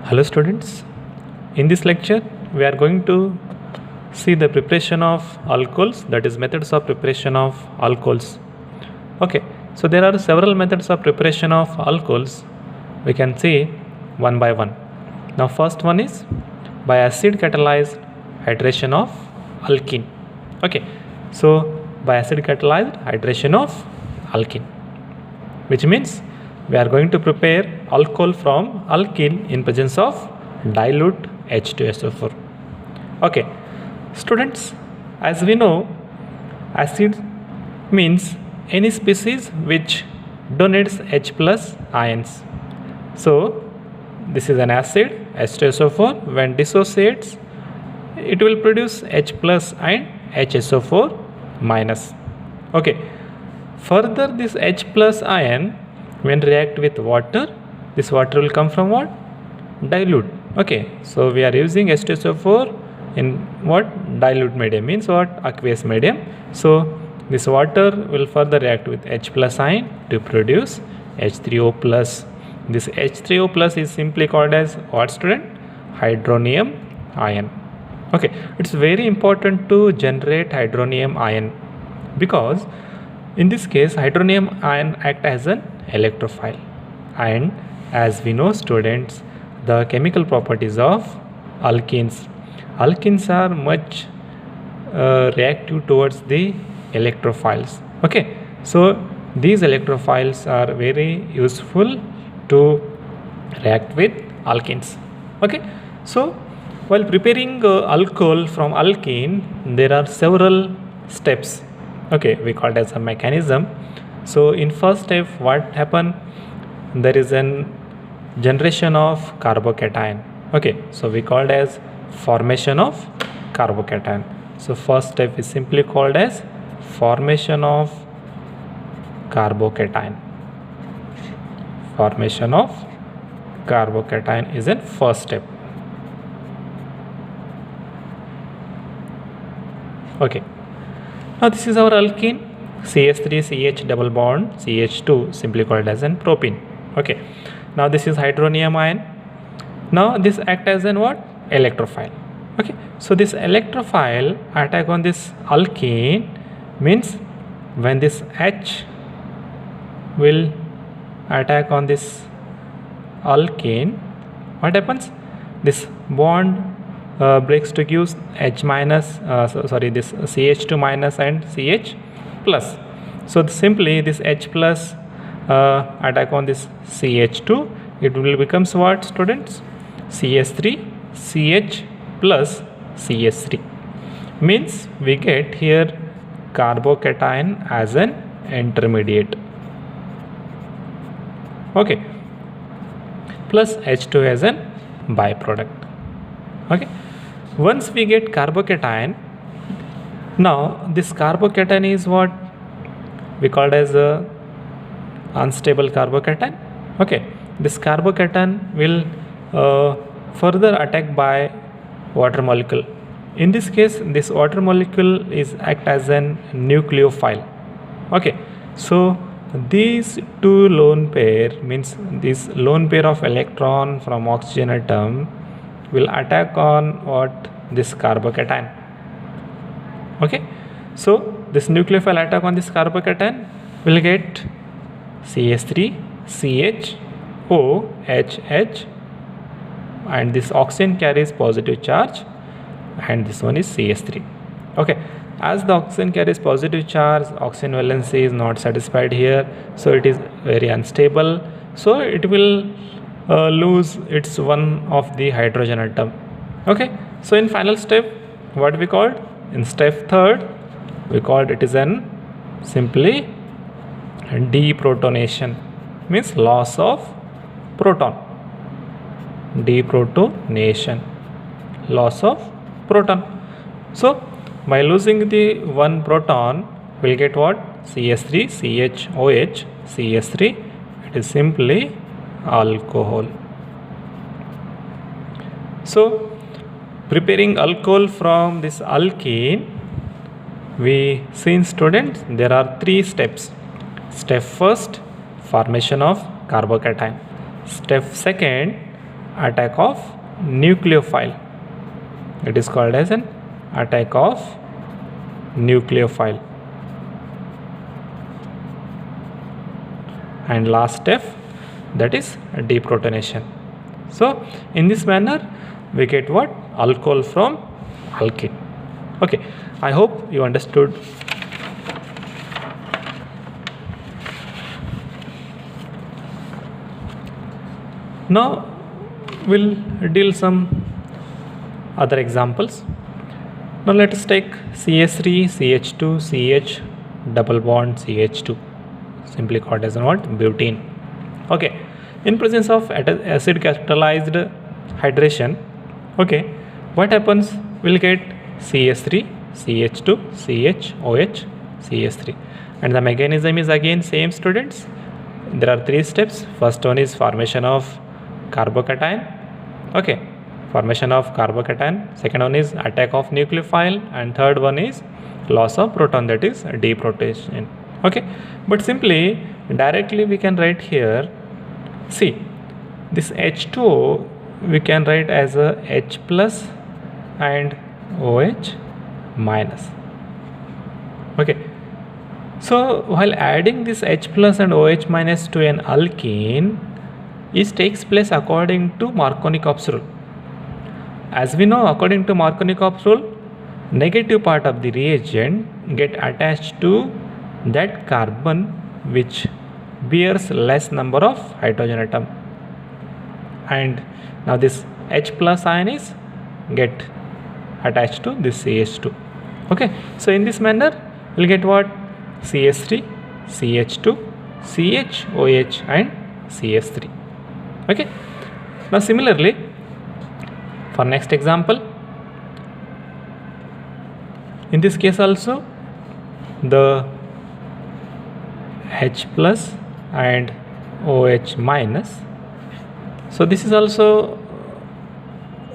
Hello students, in this lecture we are going to see the preparation of alcohols, that is methods of preparation of alcohols. Okay, so there are several methods of preparation of alcohols. We can see one by one. Now first one is by acid catalyzed hydration of alkene. Okay, so by acid catalyzed hydration of alkene, which means we are going to prepare alcohol from alkene in presence of dilute H2SO4. Okay, students, as we know, acid means any species which donates H plus ions. So this is an acid, H2SO4. When dissociates, it will produce H plus and HSO4 minus. Okay, further this H plus ion, when react with water, this water will come from what? Dilute. Okay, so we are using H2SO4 in what? Dilute medium, means what? Aqueous medium. So this water will further react with H plus ion to produce H3O plus. This H3O plus is simply called as what, student? Hydronium ion. Okay, it's very important to generate hydronium ion because in this case hydronium ion act as an electrophile, and as we know, students, the chemical properties of alkenes are much reactive towards the electrophiles. Okay, so these electrophiles are very useful to react with alkenes. Okay, so while preparing alcohol from alkene, there are several steps. Okay, we call it as a mechanism. So in first step, what happen? There is an generation of carbocation. Okay, so we called as formation of carbocation. So first step is simply called as formation of carbocation. Formation of carbocation is a first step. Okay, now this is our alkene, CH3CH double bond CH2, simply called as an propene. Okay, now this is hydronium ion. Now this act as an what? Electrophile. Okay, so this electrophile attack on this alkene means when this H will attack on this alkene, what happens? This bond breaks to give H minus, this CH2 minus and CH plus. So simply this H plus attack on this CH2, it will becomes what, students? CH3 CH plus CH3, means we get here carbocation as an intermediate. Okay, plus H2 as an byproduct. Okay, once we get carbocation, now this carbocation is what we called as a unstable carbocation. Okay, this carbocation will further attack by water molecule. In this case, this water molecule is act as an nucleophile. Okay, so these two lone pair, means this lone pair of electron from oxygen atom will attack on what? This carbocation. Okay, so this nucleophile attack on this carbocation will get CH3 CH OHH, and this oxygen carries positive charge, and this one is CH3. Okay, as the oxygen carries positive charge, oxygen valency is not satisfied here, so it is very unstable, so it will lose its one of the hydrogen atom. Okay, so in final step, what we called? In step third, we called it is an simply deprotonation, means loss of proton. Deprotonation, loss of proton. So by losing the one proton, we'll get what? CH3 CHOH CH3. It is simply alcohol. So preparing alcohol from this alkene, we seen, students, there are three steps. Step first, formation of carbocation. Step second, attack of nucleophile. It is called as an attack of nucleophile. And last step, that is deprotonation. So in this manner we get what? Alcohol from alkene. Okay, I hope you understood. Now we'll deal some other examples. Now let us take CH3, CH2, CH double bond CH2, simply called as what? Butene. Okay, in presence of acid catalyzed hydration, okay, what happens? We'll get CH3, CH2, CHOH, CH3, and the mechanism is again same, students. There are three steps. First one is formation of carbocation. Okay, formation of carbocation. Second one is attack of nucleophile, and third one is loss of proton, that is deprotonation. Okay, but simply directly we can write here, see, this H2O we can write as a H plus and OH minus. Okay, so while adding this H plus and OH minus to an alkene, it takes place according to Markovnikov rule. As we know, according to Markovnikov rule, negative part of the reagent get attached to that carbon which bears less number of hydrogen atom, and now this H plus ion is get attached to this CH2. Okay, so in this manner we'll get what? CH3, CH2, CHOH and CH3. Okay, now similarly for next example, in this case also the H plus and OH minus. So this is also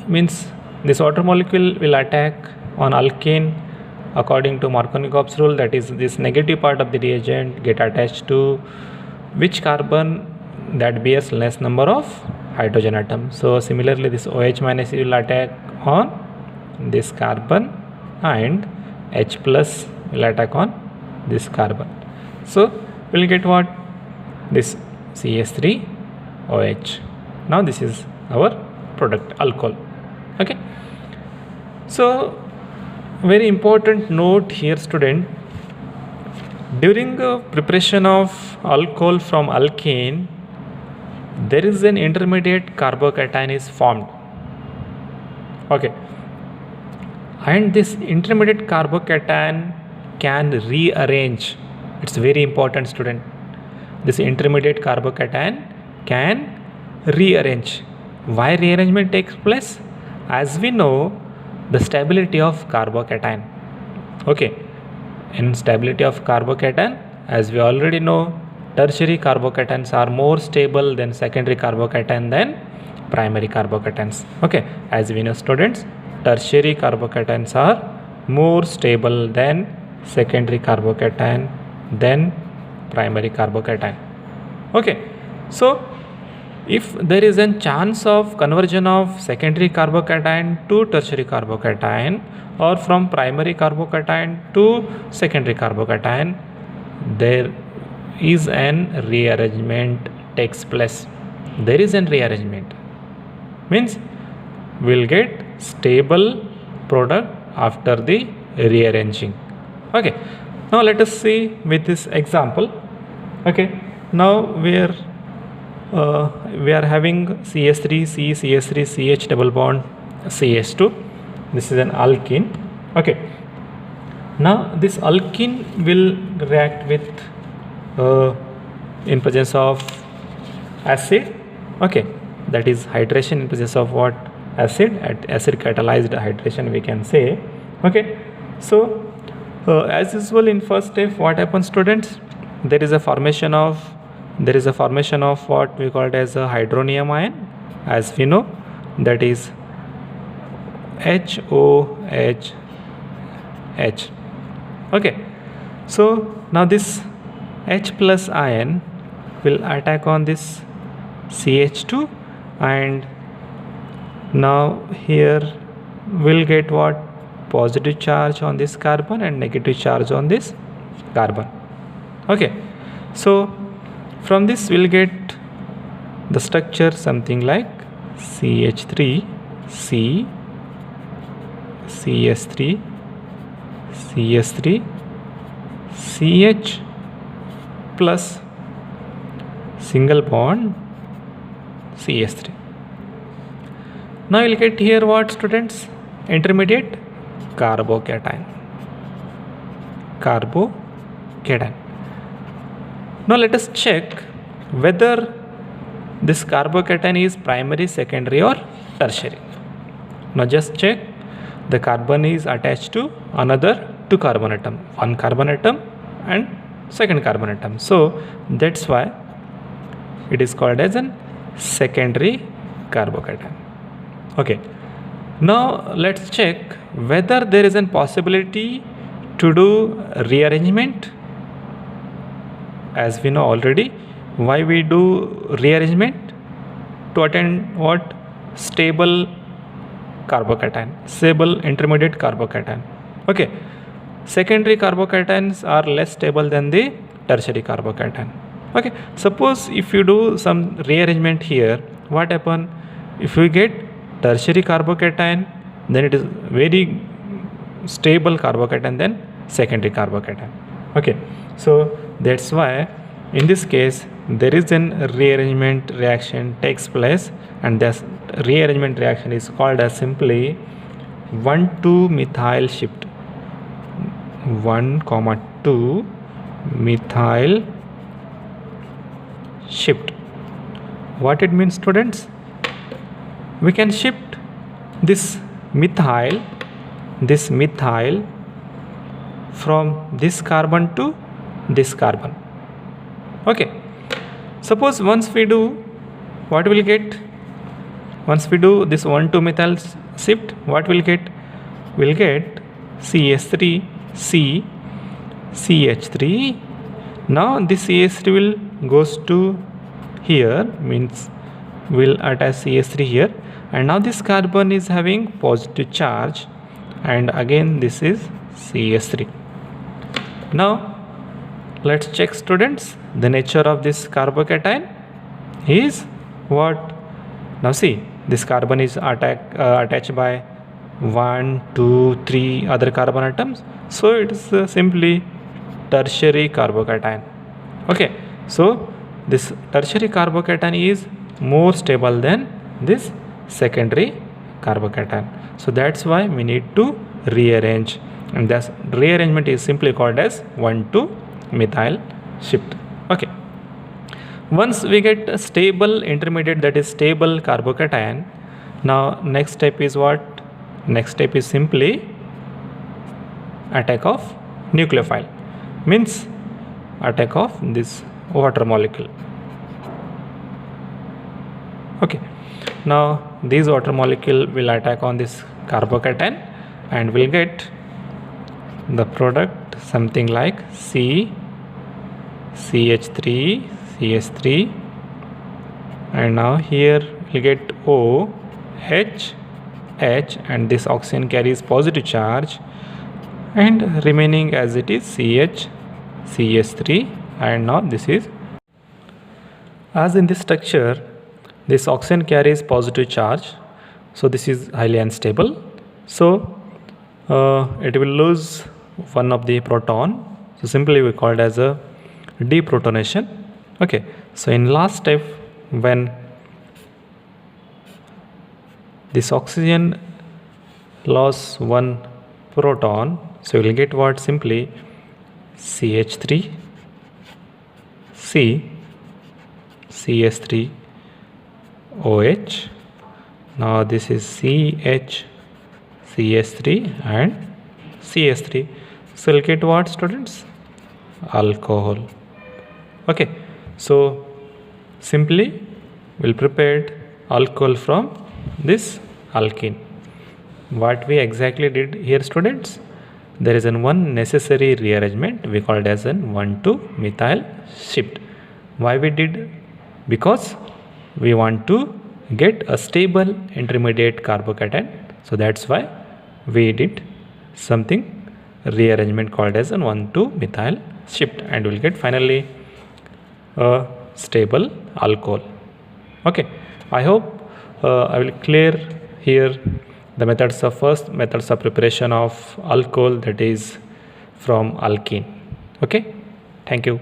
means this water molecule will attack on alkane according to Markovnikov's rule, that is this negative part of the reagent get attached to which carbon that bears less number of hydrogen atom. So similarly this OH minus will attack on this carbon and H plus will attack on this carbon. So we'll get what? This CH3OH. Now this is our product, alcohol. Okay, so very important note here, student, during preparation of alcohol from alkane, there is an intermediate carbocation is formed. Okay, and this intermediate carbocation can rearrange. It's very important, student. This intermediate carbocation can rearrange. Why rearrangement takes place? As we know, the stability of carbocation. Okay, in stability of carbocation, as we already know, tertiary carbocations are more stable than secondary carbocation than primary carbocations. Okay, as we know, students, tertiary carbocations are more stable than secondary carbocation than primary carbocation. Okay, so if there is a chance of conversion of secondary carbocation to tertiary carbocation or from primary carbocation to secondary carbocation, there is an rearrangement takes place. There is an rearrangement means we'll get stable product after the rearranging. Okay, now let us see with this example. Okay, now we are having CH3, CH3, CH double bond CH2. This is an alkene. Okay, now this alkene will react with in presence of acid. Okay, that is hydration in presence of what? Acid. At acid catalyzed hydration we can say. Okay, so as usual in first step, what happens, students? There is a formation of what we called as a hydronium ion, as we know, that is HOH. Okay, so now this H plus ion will attack on this CH2 and Now here we'll get what? Positive charge on this carbon and negative charge on this carbon. Okay, so from this we'll get the structure something like CH3, C, CS3, CS3, CH plus single bond CS3. Now you'll get here what, students? Intermediate carbocation. Carbocation. Now let us check whether this carbocation is primary, secondary or tertiary. Now just check, the carbon is attached to another two carbon atom, one carbon atom and second carbon atom. So that's why it is called as an secondary carbocation. Okay, now let's check whether there is a possibility to do rearrangement. As we know already, why we do rearrangement? To attain what? Stable carbocation, stable intermediate carbocation. Okay, secondary carbocations are less stable than the tertiary carbocation. Okay, suppose if you do some rearrangement here, what happen? If we get tertiary carbocation, then it is very stable carbocation than secondary carbocation. Okay, so that's why in this case there is an rearrangement reaction takes place, and this rearrangement reaction is called as simply 1,2 methyl shift. 1,2 methyl shift. What it means, students? We can shift this methyl from this carbon to this carbon. Okay, suppose once we do, what will get? Once we do this 1,2 methyl shift, what will get? We'll get CS3, C, CH3. Now this CH3 will goes to here, means will attach CS3 here, and now this carbon is having positive charge, and again this is CS3. Now let's check, students, the nature of this carbocation is what? Now see, this carbon is attached by 1, 2, 3 other carbon atoms, so it is simply tertiary carbocation. Okay, so this tertiary carbocation is more stable than this secondary carbocation, so that's why we need to rearrange, and this rearrangement is simply called as 1,2 methyl shift. Okay, once we get a stable intermediate, that is stable carbocation, now next step is what? Next step is simply attack of nucleophile, means attack of this water molecule. Okay, now this water molecule will attack on this carbocation, and we'll get the product something like C, CH3, CS3, and now here we'll get O, H, H, and this oxygen carries positive charge, and remaining as it is CH, CS3, and now this is, as in this structure this oxygen carries positive charge, so this is highly unstable, so it will lose one of the proton, so simply we call it as a deprotonation. Okay, so in last step, when this oxygen loss one proton, so you will get what? Simply CH3, C, CS3, OH. Now this is CH, CS3 and CS3. So you'll get what, students? Alcohol. Okay, so simply we'll prepare alcohol from this alkene. What we exactly did here, students? There is one necessary rearrangement, we call it as an 1,2 methyl shift. Why we did? Because we want to get a stable intermediate carbocation. So that's why we did something rearrangement called as an 1,2-methyl shift, and we'll get finally a stable alcohol. Okay, I hope I will clear here the first methods of preparation of alcohol, that is from alkene. Okay, thank you.